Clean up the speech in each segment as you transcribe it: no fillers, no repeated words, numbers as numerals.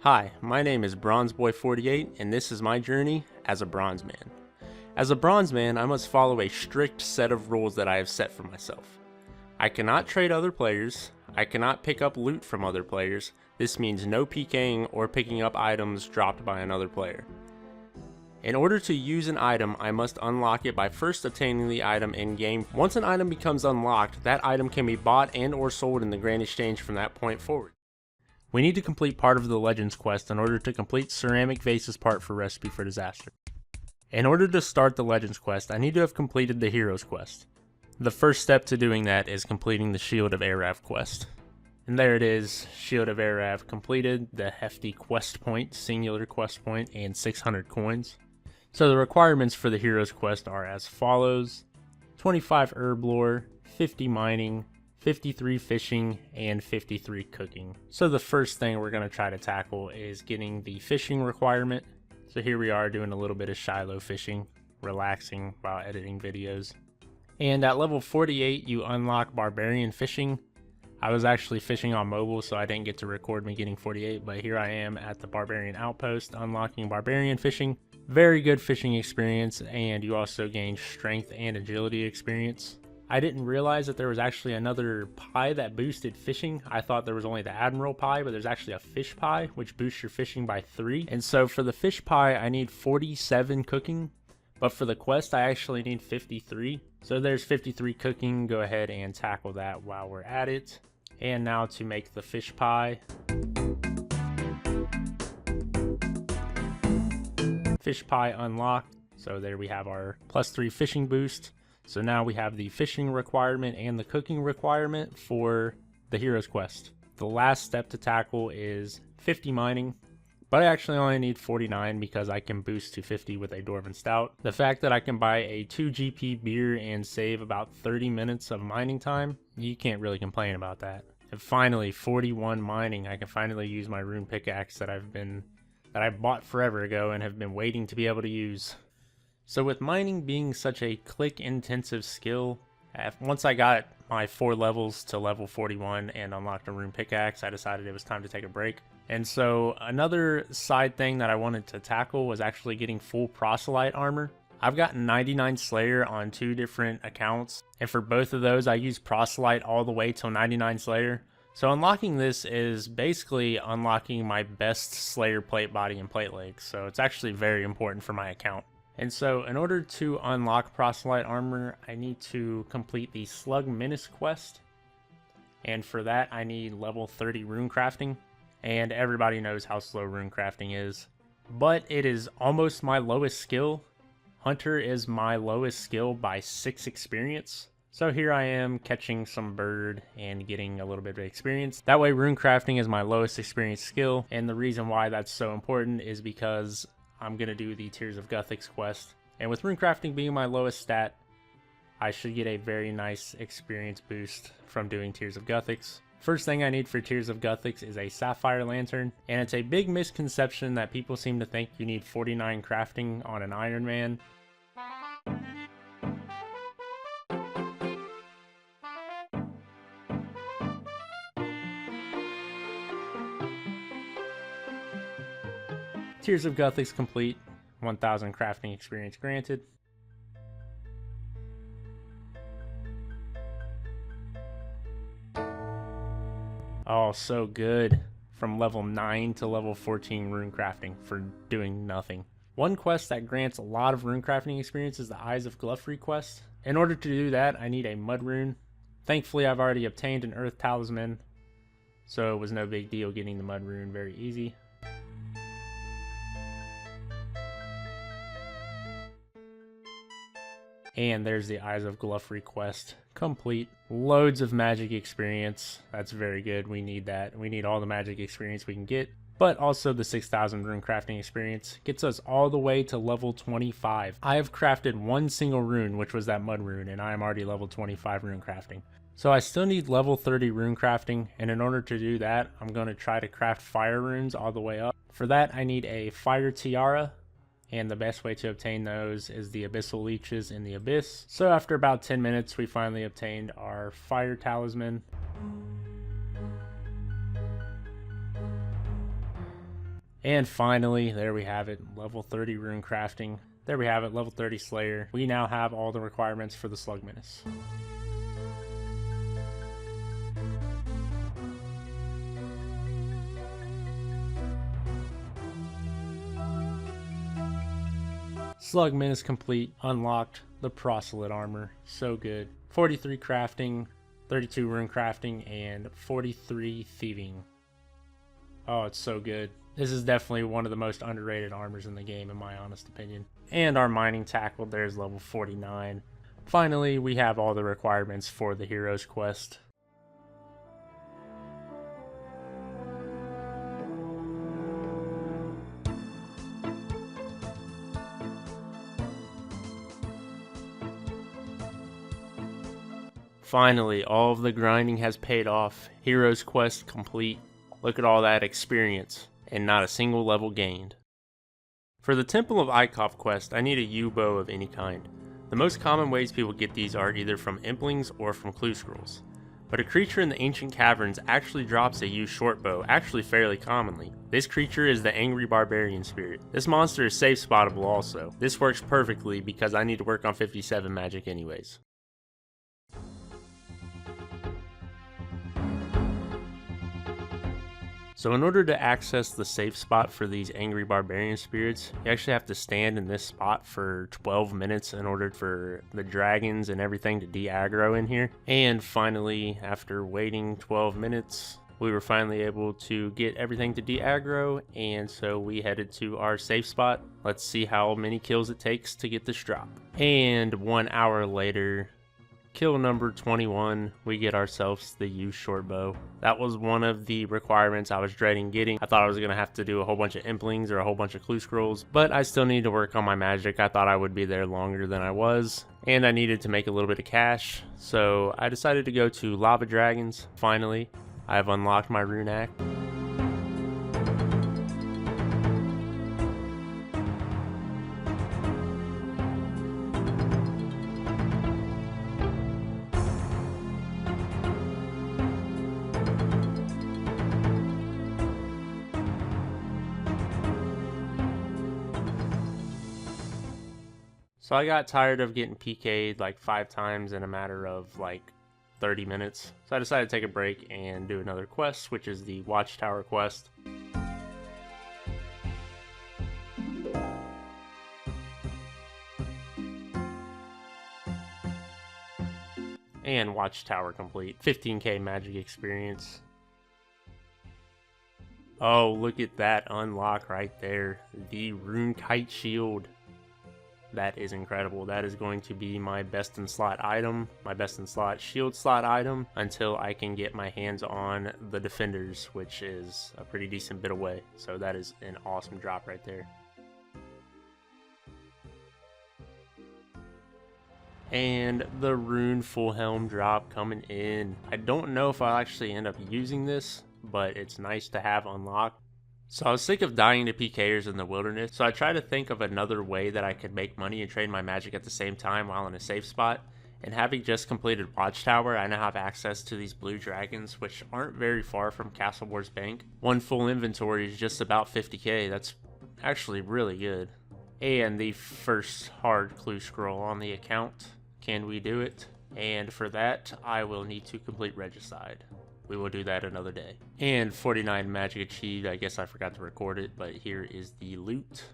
Hi, my name is Bronzeboy48 and this is my journey as a Bronzeman. As a Bronzeman, I must follow a strict set of rules that I have set for myself. I cannot trade other players, I cannot pick up loot from other players. This means no pking or picking up items dropped by another player. In order to use an item, I must unlock it by first obtaining the item in-game. Once an item becomes unlocked, that item can be bought and or sold in the Grand Exchange from that point forward. We need to complete part of the Legends quest in order to complete Ceramic Vases part for Recipe for Disaster. In order to start the Legends quest, I need to have completed the Heroes quest. The first step to doing that is completing the Shield of Arav quest. And there it is, Shield of Arav completed, the hefty quest point, singular quest point, and 600 coins. So the requirements for the Heroes quest are as follows: 25 herb lore, 50 mining, 53 fishing, and 53 cooking. So the first thing we're going to try to tackle is getting the fishing requirement. So here we are doing a little bit of Shiloh fishing, relaxing while editing videos. And at level 48 you unlock Barbarian Fishing. I was actually fishing on mobile, so I didn't get to record me getting 48, but here I am at the Barbarian Outpost unlocking Barbarian Fishing. Very good fishing experience, and you also gain strength and agility experience. I didn't realize that there was actually another pie that boosted fishing. I thought there was only the Admiral pie, but there's actually a fish pie, which boosts your fishing by 3. And so for the fish pie, I need 47 cooking, but for the quest, I actually need 53. So there's 53 cooking. Go ahead and tackle that while we're at it. And now to make the fish pie. Fish pie unlocked. So there we have our +3 fishing boost. So now we have the fishing requirement and the cooking requirement for the Heroes quest. The last step to tackle is 50 mining, but I actually only need 49 because I can boost to 50 with a Dwarven Stout. The fact that I can buy a 2 GP beer and save about 30 minutes of mining time, you can't really complain about that. And finally, 41 mining. I can finally use my rune pickaxe that I bought forever ago and have been waiting to be able to use. So with mining being such a click intensive skill, once I got my 4 levels to level 41 and unlocked a rune pickaxe, I decided it was time to take a break. And so another side thing that I wanted to tackle was actually getting full Proselyte Armor. I've gotten 99 Slayer on 2 different accounts, and for both of those I used Proselyte all the way till 99 Slayer. So unlocking this is basically unlocking my best Slayer plate body and plate legs, so it's actually very important for my account. And so in order to unlock Proselyte Armor, I need to complete the Slug Menace quest. And for that, I need level 30 rune crafting. And everybody knows how slow rune crafting is. But it is almost my lowest skill. Hunter is my lowest skill by 6 experience. So here I am catching some bird and getting a little bit of experience. That way rune crafting is my lowest experience skill. And the reason why that's so important is because I'm going to do the Tears of Guthix quest, and with runecrafting being my lowest stat, I should get a very nice experience boost from doing Tears of Guthix. First thing I need for Tears of Guthix is a Sapphire Lantern, and it's a big misconception that people seem to think you need 49 crafting on an Iron Man. Tears of Guthix complete, 1000 crafting experience granted. Oh, so good. From level 9 to level 14 rune crafting for doing nothing. One quest that grants a lot of rune crafting experience is the Eyes of Gluffrey quest. In order to do that, I need a mud rune. Thankfully, I've already obtained an earth talisman, so it was no big deal getting the mud rune, very easy. And there's the Eyes of Gluffrey quest complete. Loads of magic experience. That's very good. We need that. We need all the magic experience we can get. But also the 6000 rune crafting experience gets us all the way to level 25. I have crafted one single rune, which was that mud rune, and I am already level 25 rune crafting. So I still need level 30 rune crafting, and in order to do that, I'm going to try to craft fire runes all the way up. For that, I need a fire tiara, and the best way to obtain those is the abyssal leeches in the abyss. So after about 10 minutes, we finally obtained our fire talisman. And finally, there we have it, level 30 rune crafting. There we have it, level 30 Slayer. We now have all the requirements for the Slug Menace. Slug Menace complete, unlocked the Proselyte Armor, so good. 43 crafting, 32 rune crafting, and 43 thieving. Oh, it's so good. This is definitely one of the most underrated armors in the game, in my honest opinion. And our mining tackle, there's level 49. Finally, we have all the requirements for the Hero's Quest. Finally, all of the grinding has paid off. Hero's Quest complete. Look at all that experience, and not a single level gained. For the Temple of Eickhoff quest, I need a U-bow of any kind. The most common ways people get these are either from implings or from clue scrolls. But a creature in the ancient caverns actually drops a U short bow, actually fairly commonly. This creature is the angry barbarian spirit. This monster is safe spottable also. This works perfectly because I need to work on 57 magic anyways. So in order to access the safe spot for these angry barbarian spirits, you actually have to stand in this spot for 12 minutes in order for the dragons and everything to de-aggro in here. And finally, after waiting 12 minutes, we were finally able to get everything to de-aggro, and so we headed to our safe spot. Let's see how many kills it takes to get this drop. And 1 hour later, kill number 21, we get ourselves the U short bow. That was one of the requirements I was dreading getting. I thought I was going to have to do a whole bunch of implings or a whole bunch of clue scrolls, but I still need to work on my magic. I thought I would be there longer than I was, and I needed to make a little bit of cash, so I decided to go to Lava Dragons. Finally, I have unlocked my Rune Act. So I got tired of getting PK'd like 5 times in a matter of like 30 minutes. So I decided to take a break and do another quest, which is the Watchtower quest. And Watchtower complete. 15k magic experience. Oh, look at that unlock right there. The Rune Kite shield. That is incredible. That is going to be my best in slot item, my best in slot shield slot item, until I can get my hands on the defenders, which is a pretty decent bit away. So that is an awesome drop right there. And the Rune full helm drop coming in. I don't know if I'll actually end up using this, but it's nice to have unlocked. So I was sick of dying to PKers in the wilderness, so I tried to think of another way that I could make money and trade my magic at the same time while in a safe spot. And having just completed Watchtower, I now have access to these blue dragons, which aren't very far from Castlemore's Bank. One full inventory is just about 50k, that's actually really good. And the first hard clue scroll on the account. Can we do it? And for that, I will need to complete Regicide. We will do that another day. And 49 magic achieved. I guess I forgot to record it, but here is the loot.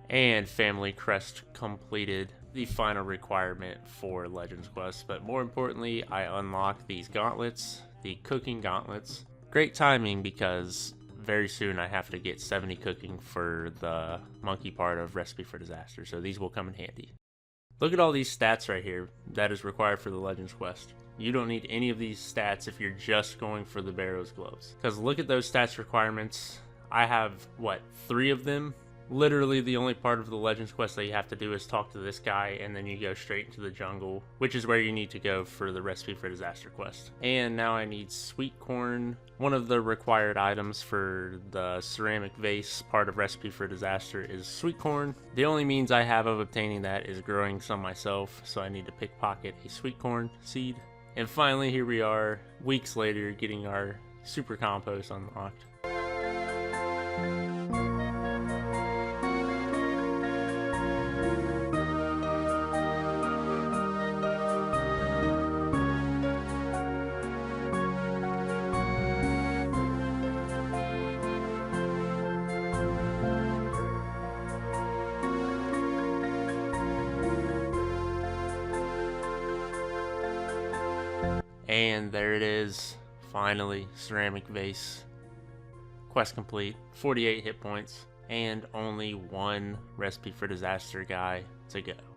And Family Crest completed, the final requirement for Legends Quest. But more importantly, I unlocked these gauntlets, the cooking gauntlets. Great timing because very soon I have to get 70 cooking for the monkey part of Recipe for Disaster. So these will come in handy. Look at all these stats right here that is required for the Legends Quest. You don't need any of these stats if you're just going for the Barrow's Gloves. Because look at those stats requirements. I have, what, 3 of them? Literally the only part of the Legends Quest that you have to do is talk to this guy, and then you go straight into the jungle, which is where you need to go for the Recipe for Disaster quest. And now I need sweet corn. One of the required items for the ceramic vase part of Recipe for Disaster is sweet corn. The only means I have of obtaining that is growing some myself, so I need to pickpocket a sweet corn seed. And finally, here we are, weeks later, getting our super compost unlocked. And there it is, finally, ceramic vase. Quest complete, 48 hit points, and only one recipe for disaster guy to go.